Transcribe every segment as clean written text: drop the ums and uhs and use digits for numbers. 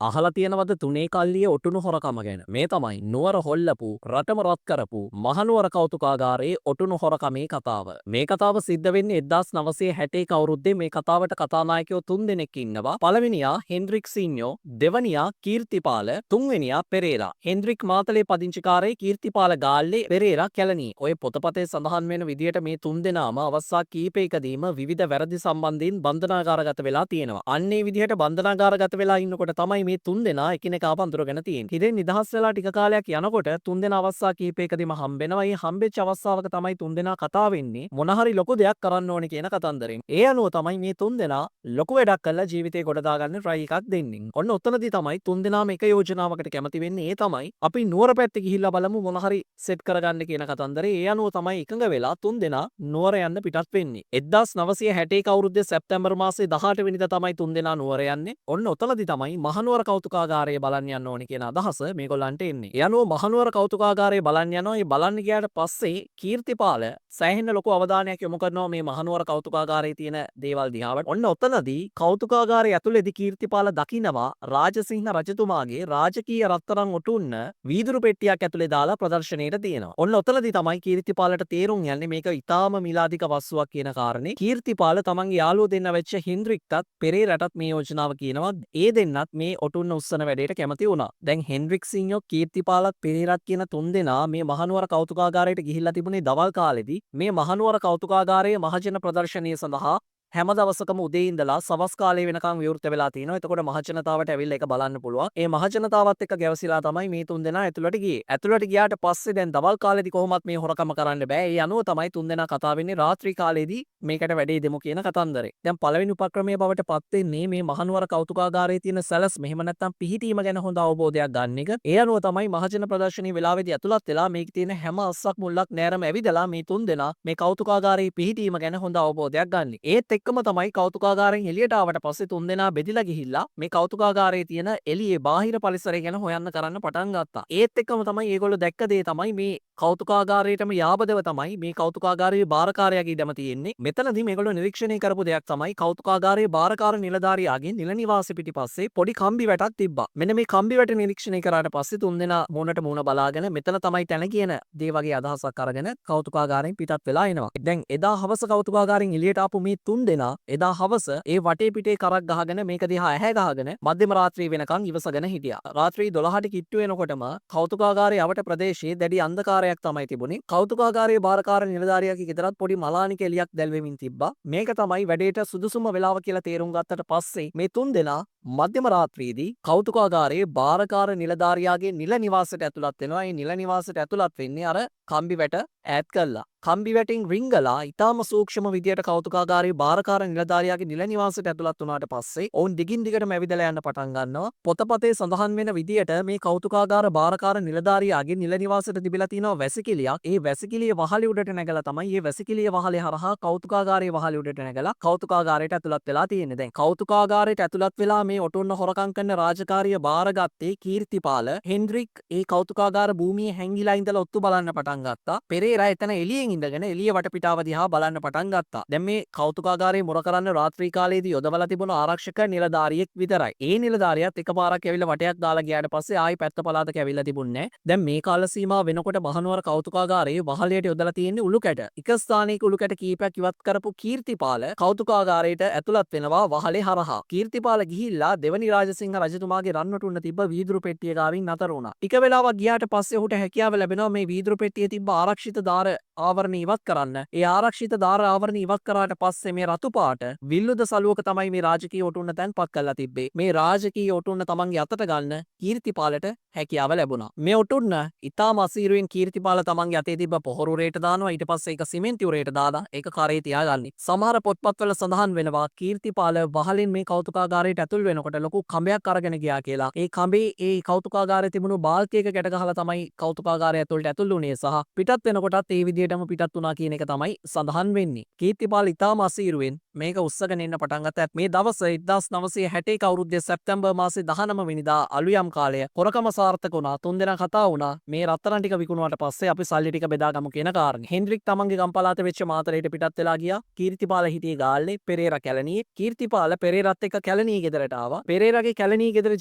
අහලා තියෙනවද තුනේ කල්ලිය ඔටුනු හොරකම ගැන? මේ තමයි නුවර හොල්ලපු රටම රත් කරපු මහනුවර කෞතුකාගාරයේ ඔටුනු හොරකමේ කතාව. මේ කතාව සිද්ධ වෙන්නේ 1961 අවුරුද්දේ. මේ කතාවට කතානායකයෝ 3 දෙනෙක් ඉන්නවා. පළවෙනියා හෙන්රික් සීන්යෝ, දෙවනියා කීර්තිපාල, තුන්වෙනියා පෙරේරා. හෙන්රික් මාතලේ පදිංචිකාරයේ, කීර්තිපාල ගාල්ලේ, පෙරේරා කැලණියේ. ඔය පොතපතේ සඳහන් වෙන විදිහට මේ 3 දෙනාම අවස්ථා කීපයකදීම විවිධ වැරදි සම්බන්ධයෙන් බන්ධනාගාරගත වෙලා තියෙනවා. අන්නේ විදිහට බන්ධනාගාරගත වෙලා ඉන්නකොට තමයි මේ 3 දෙනා එකිනෙකාව අඳුරගෙන තියෙන්නේ. ඉතින් නිදහස් වෙලා ටික කාලයක් යනකොට 3 දෙනා අවස්ථා කීපයකදීම හම්බෙනවා. මේ හම්බෙච්ච අවස්ථාවක තමයි 3 දෙනා කතා වෙන්නේ මොන හරි ලොකු දෙයක් කරන්න ඕනේ කියන කතන්දරෙන්. ඒ අනුව තමයි මේ 3 දෙනා ලොකු වැඩක් කරලා ජීවිතේ ගොඩ දාගන්න try එකක් දෙන්නේ. ඔන්න ඔතනදී තමයි 3 දෙනාම එක යෝජනාවකට කැමති වෙන්නේ. ඒ තමයි අපි නුවර පැත්තේ ගිහිල්ලා බලමු මොන හරි සෙට් කරගන්න කියන කතන්දරේ. ඒ අනුව තමයි එකඟ වෙලා 3 දෙනා නුවර යන්න පිටත් වෙන්නේ. 1961 අවුරුද්දේ සැප්තැම්බර් මාසේ 18 වෙනිදා තමයි 3 දෙනා නුවර යන්නේ. ඔන්න ඔතනදී තමයි මහනුවර කෞතුකාගාරය බලන්න යන්න ඕනේ කියන අදහස මේගොල්ලන්ට එන්නේ. ඒ අනුව මහනුවර කෞතුකාගාරය බලන්න යනවා. ඒ බලන්න ගියාට පස්සේ කීර්තිපාල සෑහෙන ලොකු අවධානයක් යොමු කරනවා මේ මහනුවර කෞතුකාගාරයේ තියෙන දේවල් දිහාවට. ඔන්න ඔතනදී කෞතුකාගාරය ඇතුළේදී කීර්තිපාල දකිනවා රාජසිංහ රජතුමාගේ රාජකීය රත්තරන් ඔටුන්න වීදුරු පෙට්ටියක් ඇතුලේ දාලා ප්‍රදර්ශනයට තියෙනවා. ඔන්න ඔතනදී තමයි කීර්තිපාලට තේරුම් යන්නේ මේක ඊටාම මිලාදික වස්තුවක් කියන කාරණේ. කීර්තිපාල තමන්ගේ යාළුවෝ දෙන්න වෙච්ච හෙන්රික්ටත් පෙරේරටත් මේ යෝජනාව කියනවා. ඒ දෙන්නත් මේ ඔටුන්න උස්සන වැඩේට කැමති වුණා. දැන් හෙන්රික් සීන්යෝ, කීර්තිපාලත්, පෙරේරත් කියන 3 දෙනා මේ මහනුවර කෞතුකාගාරයට ගිහිල්ලා තිබුණේ දවල් කාලෙදී. මේ මහනුවර කෞතුකාගාරයේ මහජන ප්‍රදර්ශනය සඳහා හැම දවසකම උදේ ඉඳලා සවස් කාලේ වෙනකන් විවෘත වෙලා තිනවා. එතකොට මහජනතාවට ඇවිල්ලා ඒක බලන්න පුළුවන්. ඒ මහජනතාවත් එක්ක ගැවසිලා තමයි මේ 3 දෙනා ඇතුළට ගියේ. ඇතුළට ගියාට පස්සේ දැන් දවල් කාලේදී කොහොමත් මේ හොරකම කරන්න බෑ. ඒ අනුව තමයි 3 දෙනා කතා වෙන්නේ රාත්‍රී කාලේදී මේකට වැඩේ දෙමු කියන කතන්දරේ. දැන් පළවෙනි උපක්‍රමයේ බවට පත් වෙන්නේ මේ මහනුවර කෞතුකාගාරයේ තියෙන සැලැස්ම, එහෙම නැත්නම් පිහිටීම ගැන හොඳ අවබෝධයක් ගන්න එක. ඒ අනුව තමයි මහජන ප්‍රදර්ශනී වෙලාවේදී ඇතුළත් වෙලා මේකේ තියෙන හැම අස්සක් මුල්ලක් නෑරම ඇවිදලා මේ 3 දෙනා මේ කෞතුකාගාරයේ පිහිටීම ගැන හොඳ අවබෝධයක් ගන්න. ඒත් එක්කම තමයි කෞතුකාගාරයෙන් එළියට ආවට පස්සේ 3 දෙනා බෙදිලා ගිහිල්ලා මේ කෞතුකාගාරයේ තියෙන එළියේ බාහිර පරිසරය ගැන හොයන්න කරන්න පටන් ගත්තා. ඒත් එක්කම තමයි මේගොල්ලෝ දැක්ක දේ තමයි මේ කෞතුකාගාරයටම යාබදව තමයි මේ කෞතුකාගාරයේ බාරකාරයාගේ ඉඩම තියෙන්නේ. මෙතනදී මේගොල්ලෝ නිරීක්ෂණය කරපු දෙයක් තමයි කෞතුකාගාරයේ බාරකාර නිලධාරියාගේ නිල නිවාසෙ පිටිපස්සේ පොඩි කම්බි වැටක් තිබ්බා. මෙන්න මේ කම්බි වැට නිරීක්ෂණය කරාට පස්සේ 3 දෙනා මූණට මූණ බලාගෙන මෙතන තමයි තැන කියන දේ වගේ අදහසක් අරගෙන කෞතුකාගාරයෙන් පිටත් වෙලා එනවා. දැන් එදා හවස කෞතුකාගාරයෙන් එළියට ආපු මේ 3 දෙනා එදා හවස ඒ වටේ පිටේ කරක් ගහගෙන මේක දිහා ඇහැ ගහගෙන මධ්‍යම රාත්‍රිය වෙනකන් ඉවසගෙන හිටියා. රාත්‍රී 12ට කිට්ටු වෙනකොටම කෞතුකාගාරයේ අවට ප්‍රදේශයේ දැඩි අන්ධකාරයක් තමයි තිබුණේ. කෞතුකාගාරයේ බාරකාර නිලධාරියාගේ ගෙදරත් පොඩි මලානික එළියක් දැල්වෙමින් තිබ්බා. මේක තමයි වැඩේට සුදුසුම වෙලාව කියලා තේරුම් ගත්තට පස්සේ මේ 3 දෙනා මධ්‍යම රාත්‍රියේදී කෞතුකාගාරයේ බාරකාර නිලධාරියාගේ නිල නිවාසයට ඇතුළත් වෙනවා. මේ නිල නිවාසයට ඇතුළත් වෙන්නේ අර කම්බි වැට ඈත් කළා. කම්බි වැටින් රිංගලා ඊටාම සූක්ෂම විදියට කෞතුකාගාරයේ බාරකාර නිලධාරියාගේ නිල නිවාසයට ඇතුළත් වුණාට පස්සේ ඔවුන් දිගින් දිගටම ඇවිදලා යන්න පටන් ගන්නවා. පොතපතේ සඳහන් වෙන විදියට මේ කෞතුකාගාර බාරකාර නිලධාරියාගේ නිල නිවාසයට තිබිලා තියෙනවා වැසිකිළියක්. ඒ වැසිකිළිය වහලේ උඩට නැගලා තමයි මේ වැසිකිළිය වහලේ හරහා කෞතුකාගාරයේ වහලේ උඩට නැගලා කෞතුකාගාරයට ඇතුළත් වෙලා තියෙන්නේ. දැන් කෞතුකාගාරයට ඇතුළත් වෙලා මේ ඔටුන්න හොරකම් කරන රාජකාරිය බාරගත්තේ කීර්තිපාල. හෙන්රික් ඒ කෞතුකාගාර භූමියේ හැංගිලා ඉඳලා ඔත්තු බලන්න පටන් ගත්තා. පෙරේරා එතන එළියෙන් ඉඳගෙන එළිය වටපිටාව දිහා බලන්න පටන් ගත්තා. දැන් මේ කෞතුකාගාරයේ මොර කරන්න රාත්‍රී කාලයේදී යොදවලා තිබුණ ආරක්ෂක නිලධාරියෙක් විතරයි. ඒ නිලධාරියාත් එකපාරක් ඇවිල්ලා වටයක් දාලා ගියාට පස්සේ ආයි පැත්ත පළාතක ඇවිල්ලා තිබුණේ නැහැ. දැන් මේ කාල සීමාව වෙනකොට මහනුවර කෞතුකාගාරයේ වහලයට යොදලා තියෙන්නේ උළු කැට. එක ස්ථානයක උළු කැට කීපයක් ඉවත් කරපු කීර්තිපාල කෞතුකාගාරයට ඇතුළත් වෙනවා වහලේ හරහා. කීර්තිපාල ගිහිල්ලා දෙවනි රාජසිංහ රජතුමාගේ රන්වටුන්න තිබ්බ වීදුරු පෙට්ටිය ගාවින් නතර වුණා. ටික වෙලාවක් ගියාට පස්සේ ඔහුට හැකියාව ලැබෙනවා මේ වීදුරු පෙට්ටියේ තිබ්බ ආරක්ෂිත දාර ආවරණ ඉවත් කරන්න. ඒ ආරක්ෂිත දාර ආවරණ ඉවත් කරාට පස්සේ මේ රතු පාට විල්ලුද සලුවක තමයි මේ රාජකීය ඔටුන්න තැන්පත් කරලා තිබ්බේ. මේ රාජකීය ඔටුන්න තමන්ගේ අතට ගන්න කීර්තිපාලට හැකියාව ලැබුණා. මේ ඔටුන්න ඉතාම අසීරුවෙන් කීර්තිපාල තමන්ගේ අතේ තිබ්බ පොහොරු රේට දානවා. ඊට පස්සේ ඒක සිමෙන්ති උරේට දාලා ඒක කරේ තියාගන්නේ. සමහර පොත්පත්වල සඳහන් වෙනවා කීර්තිපාල වහලින් මේ කෞතුකාගාරයට ඇතුල් වෙනකොට ලොකු කඹයක් අරගෙන ගියා කියලා. ඒ කඹේ ඒ කෞතුකාගාරයේ තිබුණු බාල්කයක ගැට ගහලා තමයි කෞතුකාගාරය ඇතුළට ඇතුල් වුණේ සහ පිටත් වෙනකොටත් ඒ විදිහට රටේටම පිටත් වුණා කියන එක තමයි සඳහන් වෙන්නේ. කීර්තිපාල ඉතාම අසීරුවෙන් මේක උස්සගෙන එන්න පටන් ගත්තා. මේ දවස 1961 අවුරුද්දේ සැප්තැම්බර් මාසේ 19 වෙනිදා අලුයම් කාලය හොරකම සාර්ථක වුණා. තුන්දෙනා කතා වුණා. මේ රත්තරන් ටික විකුණුවාට පස්සේ අපි සල්ලි ටික බෙදාගමු කියන කාරණේ. හෙන්රික් තමන්ගේ ගම් පළාත වෙච්ච මාතරේට පිටත් වෙලා ගියා. කීර්තිපාල හිටියේ ගාල්ලේ පෙරේරා කැලණියේ. කීර්තිපාල පෙරේරාත් එක්ක කැලණියේ ගෙදරට ආවා. පෙරේරාගේ කැලණියේ ගෙදර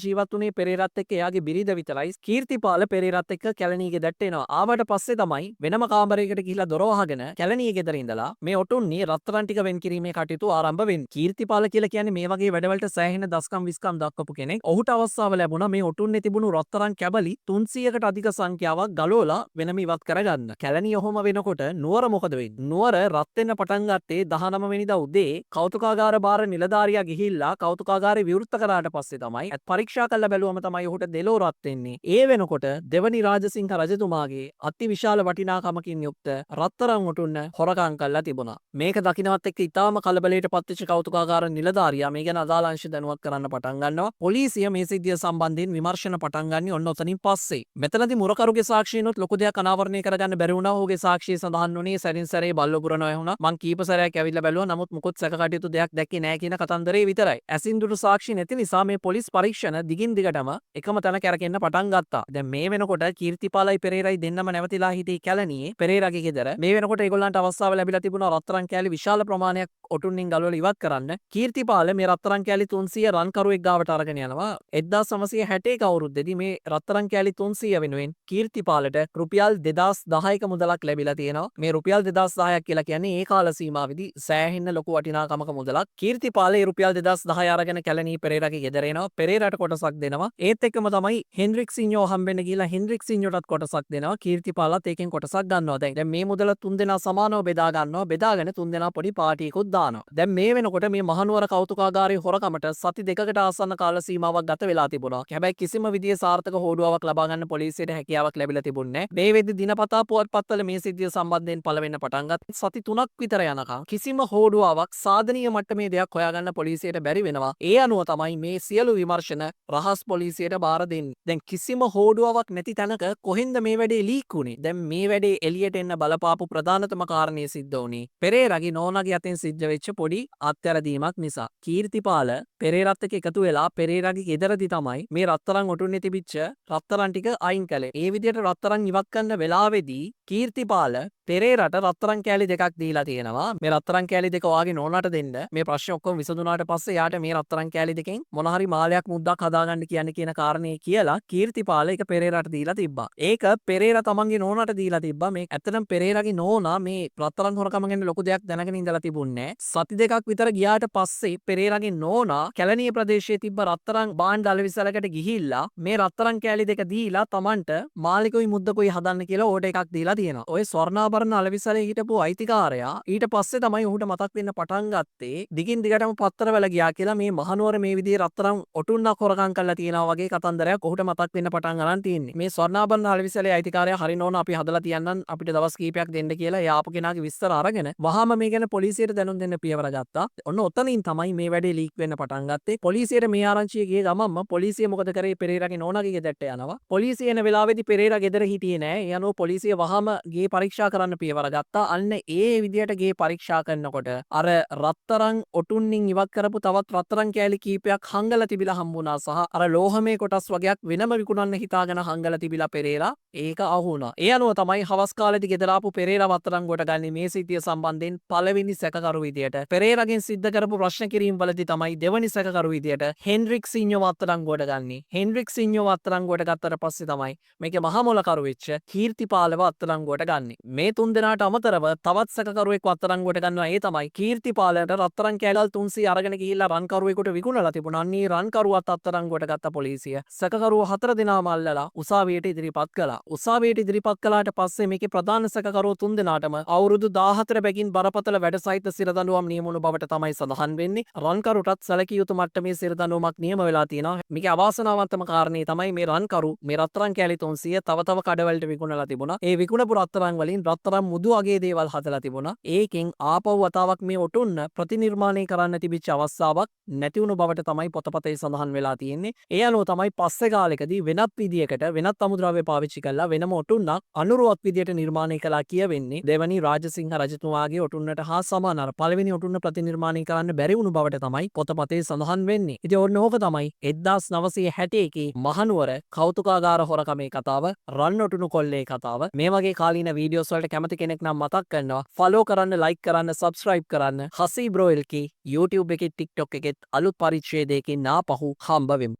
ජීවත් වුණේ පෙරේරාත් එක්ක එයාගේ බිරිඳ විතරයි. කීර්තිපාල පෙරේරාත් එක්ක කැලණියේ ගෙදරට එනවා. ආවට පස්සේ තමයි වෙනම කාමරයකට ගිහිලා දොර වහගෙන කැලණියේ ගෙදර ඉඳලා මේ ඔටුන්නේ රත්තරන් ටික වෙන් කිරීමේ කටයුතු ආරම්භ වෙන්නේ. කීර්තිපාල කියලා කියන්නේ මේ වගේ වැඩවලට සෑහෙන දස්කම් විස්කම් දක්වපු කෙනෙක්. ඔහුට අවස්ථාව ලැබුණා මේ ඔටුන්නේ තිබුණු රත්තරන් කැබලි 300කට අධික සංඛ්‍යාවක් ගලවලා වෙනම ඉවත් කරගන්න. කැලණිය ඔහොම වෙනකොට නුවර මොකද වෙන්නේ? නුවර රත් වෙන්න පටන් ගත්තේ 19 වෙනිදා උදේ කෞතුකාගාර බාර නිලධාරියා ගිහිල්ලා කෞතුකාගාරේ විවෘත කරාට පස්සේ තමයි පරීක්ෂා කරලා බැලුවම තමයි ඔහුට දෙලෝ රත් වෙන්නේ. ඒ වෙනකොට දෙවනි රාජසිංහ රජතුමාගේ අති විශාල වටිනාකමකින් යුක්ත රත්තරන් ඔටුන්න හොරකම් කරලා තිබුණා. මේක දකින්නවත් එක්ක ඉතාම කලබලයට පත්වෙච්ච කෞතුකාගාර නිලධාරියා මේ ගැන අදාළ අංශ දැනුවත් කරන්න පටන් ගන්නවා. පොලිසිය මේ සිද්ධිය සම්බන්ධයෙන් විමර්ශන පටන් ගන්නේ ඔන්න ඔතනින් පස්සේ. මෙතනදී මුරකරුගේ සාක්ෂියනොත් ලොකු දෙයක් අනාවරණය කරගන්න බැරි වුණා. ඔහුගේ සාක්ෂිය සඳහන් වුණේ සැරින් සැරේ බල්ලෝ පුරනවා වුණා. මං කීප සැරයක් ඇවිල්ලා බැලුවා. නමුත් මුකුත් සැකකටයුතු දෙයක් දැක්කේ නැහැ කියන කතන්දරේ විතරයි. ඇසින්දුටු සාක්ෂි නැති නිසා මේ පොලිස් පරීක්ෂණ දිගින් දිගටම එකම තැන කැරකෙන්න පටන් ගත්තා. දැන් මේ වෙනකොට කීර්තිපාලයි පෙරේරයි දෙන්නම නැවතිලා හිටියේ කැලණියේ පෙරේරාගේ ගෙදර. මේ වෙනකොට ඒගොල්ලන්ට අවස්ථාව ලැබිලා තිබුණා රත්තරන් කෑලි විශාල ප්‍රමාණයක් ඔටුන්නින් ගලවලා ඉවත් කරන්න. කීර්තිපාල මේ රත්තරන් කෑලි 300 රන්කරුවෙක් ගාවට අරගෙන යනවා. 1961 අවුරුද්දේදී මේ රත්තරන් කෑලි 300 වෙනුවෙන් කීර්තිපාලට රුපියල් 2010ක මුදලක් ලැබිලා තියෙනවා. මේ රුපියල් 2010ක් කියලා කියන්නේ ඒ කාල සීමාවෙදී සෑහෙන්න ලොකු වටිනාකමක මුදලක්. කීර්තිපාල ඒ රුපියල් 2010 අරගෙන කැලණියේ පෙරේරාගේ ගෙදර එනවා. පෙරේරාට කොටසක් දෙනවා. ඒත් එක්කම තමයි හෙන්රික් සිඤ්ඤෝ හම්බෙන්න ගිහලා හෙන්රික් සිඤ්ඤෝටත් කොටසක් දෙනවා. කීර්තිපාලත් ඒකෙන් කොටසක් ගන්නවා. දැන් මේ මුදල තුන්දෙනා සමානව බෙදා ගන්නවා. බෙදාගෙන තුන්දෙනා පොඩි පාටියකුත් දානවා. දැන් මේ වෙනකොට මේ මහනුවර කෞතුකාගාරයේ හොරකමට සති දෙකකට ආසන්න කාල සීමාවක් ගත වෙලා තිබුණා. හැබැයි කිසිම විදිහේ සාර්ථක හෝඩුවාවක් ලබා ගන්න පොලිසියට හැකියාවක් ලැබිලා තිබුණේ නැහැ. මේ වෙද්දි දිනපතා පුවත්පත්වල මේ සිද්ධිය සම්බන්ධයෙන් පළවෙන්න පටන් ගත්තා. සති 3ක් විතර යනකම් කිසිම හෝඩුවාවක් සාධනීය මට්ටමේ දෙයක් හොයාගන්න පොලිසියට බැරි වෙනවා. ඒ අනුව තමයි මේ සියලු විමර්ශන රහස් පොලිසියට බාර දෙන්නේ. දැන් කිසිම හෝඩුවාවක් නැති තැනක කොහෙන්ද මේ වැඩේ ලීක් වුනේ? දැන් මේ වැඩේ එළියට එන්න බලපාපු ප්‍රධානතම කාරණේ සිද්ධ වුණේ පෙරේරාගේ නෝනාගේ අතෙන් සිද්ධ වෙච්ච පොඩි අත්හැරදීමක් නිසා. කීර්තිපාල පෙරේරාත් එක්ක එකතු වෙලා පෙරේරාගේ ගෙදරදී තමයි මේ රත්තරන් ඔටුන්නේ තිබිච්ච රත්තරන් ටික අයින් කළේ. ඒ විදිහට රත්තරන් ඉවත් කරන වෙලාවේදී කීර්තිපාල පෙරේරාට රත්තරන් කෑලි දෙකක් දීලා තියෙනවා. මේ රත්තරන් කෑලි දෙක ඔයාගේ නෝනාට දෙන්න. මේ ප්‍රශ්නේ ඔක්කොම විසඳුනාට පස්සේ යාට මේ රත්තරන් කෑලි දෙකෙන් මොන හරි මාලයක් මුද්දක් හදාගන්න කියන්නේ කියන කාරණේ කියලා කීර්තිපාල එක පෙරේරාට දීලා තිබ්බා. ඒක පෙරේරා තමන්ගේ නෝනාට දීලා තිබ්බා. මේ ඇත්තටම පෙරේරාගේ නෝනා මේ රත්තරන් හොරකම ගැන ලොකු දෙයක් දැනගෙන ඉඳලා තිබුණේ. සති දෙකක් විතර ගියාට පස්සේ පෙරේරාගේ නෝනා කැලණිය ප්‍රදේශයේ තිබ්බ රත්තරන් භාණ්ඩ අලෙවිසලකට ගිහිල්ලා මේ රත්තරන් කෑලි දෙක දීලා තමන්ට මාලිකුයි මුද්දකුයි හදන්න කියලා ඕඩර් එකක් දීලා තියෙනවා. ඔය ස්වර්ණාභරණ අලෙවිසලේ හිටපු අයිතිකාරයා ඊට පස්සේ තමයි ඔහුට මතක් වෙන්න පටන් ගත්තේ දිගින් දිගටම පත්තරවල ගියා කියලා මේ මහනුවර මේ විදිහේ රත්තරන් ඔටුන්නක් හොරකම් කරලා තියෙනවා වගේ කතන්දරයක් ඔහුට මතක් වෙන්න පටන් අරන් තියෙන්නේ. මේ ස්වර්ණාභරණ අලෙවිසලේ අයිතිකාරයා හරි නෝන අපි හදලා තියන්නම් අපිට දවස් කීපයක් දෙන්න කියලා එයා ආපු කෙනාගේ විස්තර අරගෙන වහාම මේ ගැන පොලිසියට දැනුම් දෙන්න පියවර ගත්තා. ඔන්න ඔතනින් තමයි මේ වැඩේ ලීක් වෙන්න පටන් ගත්තේ. පොලිසියට මේ ආරංචිය ගිය ගමන්ම පොලිසිය මොකද කරේ පෙරේරාගේ නෝනාගේ ගෙදරට යනවා. පොලිසිය එන වෙලාවේදී පෙරේරා ගෙදර හිටියේ නෑ. ඒ අනුව පොලිසිය වහාම ගේ පරීක්ෂා කරන්න පියවර ගත්තා. අන්න ඒ විදියට ගේ පරීක්ෂා කරනකොට අර රත්තරන් ඔටුන්නින් ඉවත් කරපු තවත් රත්තරන් කෑලි කීපයක් හංගලා තිබිලා හම්බුණා සහ අර ලෝහමේ කොටස් වගේක් වෙනම විකුණන්න හිතාගෙන හංගලා තිබිලා පෙරේරා ඒක අහු වුණා. ඒ අනුව තමයි හවස් කාලේදී ගෙදර ආපු පෙරේරා රත්තරන් ගොඩ ගන්නේ මේ සිද්ධිය සම්බන්ධයෙන් පළවෙනි සැකකරු විදියට. පෙරේරාගෙන් සිද්ධ කරපු ප්‍රශ්න කිරීම වලදී තමයි දෙවනි සැකකරු විදියට හෙන්රික් සිඤ්ඤෝ රත්තරන් ගොඩ ගන්නේ. හෙන්රික් සිඤ්ඤෝ රත්තරන් ගොඩ ගත්තට පස්සේ තමයි මේකේ මහමොලකරු වෙච්ච කීර්තිපාලව රත්තරන් ගොඩ ගන්නේ. මේ තුන් දෙනාට අමතරව තවත් සැකකරුවෙක් රත්තරන් ගොඩ ගන්නවා. ඒ තමයි කීර්තිපාලට රත්තරන් කෑල්ල් 300 අරගෙන ගිහිල්ලා රන්කරුවෙකුට විකුණලා තිබුණා. අන්නේ රන්කරුවත් රත්තරන් ගොඩ ගත්ත පොලිසිය සැකකරුව 4 දෙනාම අල්ලලා උසාවියට ඉදිරිපත් කළා. උසාවියට ඉදිරිපත් කළාට පස්සේ මේකේ ප්‍රධාන සැකකරුවෝ තුන් දෙනාටම අවුරුදු 14 බැගින් බරපතල වැඩ සහිත සිරදඬුවම් නියමුණු බවට තමයි සඳහන් වෙන්නේ. රන්කරුටත් සැලකිය යුතු මට්ටමේ සිරදඬුවමක් නියම වෙලා තියෙනවා. මේකේ අවාසනාවන්තම කාරණේ තමයි මේ රන්කරු මේ රත්තරන් කෑලි 300 තව තව කඩවලට විකුණලා තිබුණා. ඒ විකුණපු රත්තරන් වලින් රත්තරන් මුදු අගේ දේවල් හදලා තිබුණා. ඒකෙන් ආපහු වතාවක් මේ ඔටුන්න ප්‍රතිනිර්මාණය කරන්න තිබිච්ච අවස්ථාවක් නැති වුණු බවට තමයි පොතපතේ සඳහන් වෙලා තියෙන්නේ. ඒ අනුව තමයි පස්සේ කාලෙකදී වෙනත් විදියකට වෙනත් අමුද්‍රව්‍ය පාවිච්චි කරලා වෙනම ඔටුන්නක් අනුරුවත් විදියට නිර්මාණය කරලා කලා කියවෙන්නේ දෙවනි රාජසිංහ රජතුමාගේ ඔටුන්නට හා සමාන අර පළවෙනි ඔටුන්න ප්‍රතිනිර්මාණය කරන්න බැරි වුණු බවට තමයි පොතපතේ සඳහන් වෙන්නේ. ඉතින් ඔන්න ඕක තමයි 1961 මහනුවර කෞතුකාගාර හොරකමේ කතාව, රන් ඔටුනු කොල්ලේ කතාව. මේ වගේ කාලීන වීඩියෝස් වලට කැමති කෙනෙක් නම් මතක් කරනවා ෆලෝ කරන්න, ලයික් කරන්න, සබ්ස්ක්‍රයිබ් කරන්න. හසී බ්‍රෝ එල්කී YouTube එකේ TikTok එකෙත් අලුත් පරිච්ඡේදයකින් ආපහු හම්බ වෙමු.